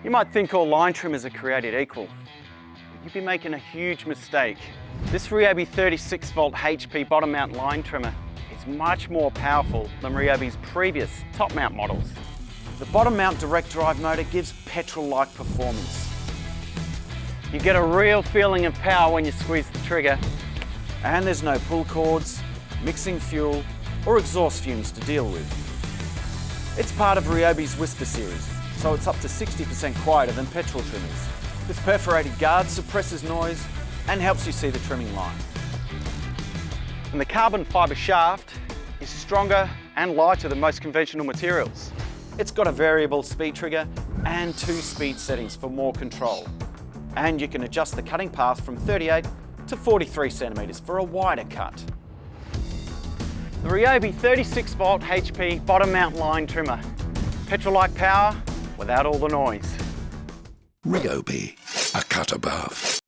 You might think all line trimmers are created equal, but you'd be making a huge mistake. This RYOBI 36V HP bottom mount line trimmer is much more powerful than RYOBI's previous top mount models. The bottom mount direct drive motor gives petrol-like performance. You get a real feeling of power when you squeeze the trigger, and there's no pull cords, mixing fuel, or exhaust fumes to deal with. It's part of RYOBI's Whisper series, so it's up to 60% quieter than petrol trimmers. This perforated guard suppresses noise and helps you see the trimming line. And the carbon fibre shaft is stronger and lighter than most conventional materials. It's got a variable speed trigger and 2 speed settings for more control. And you can adjust the cutting path from 38 to 43 centimetres for a wider cut. The RYOBI 36V HP bottom mount line trimmer. Petrol-like power without all the noise. RYOBI, a cut above.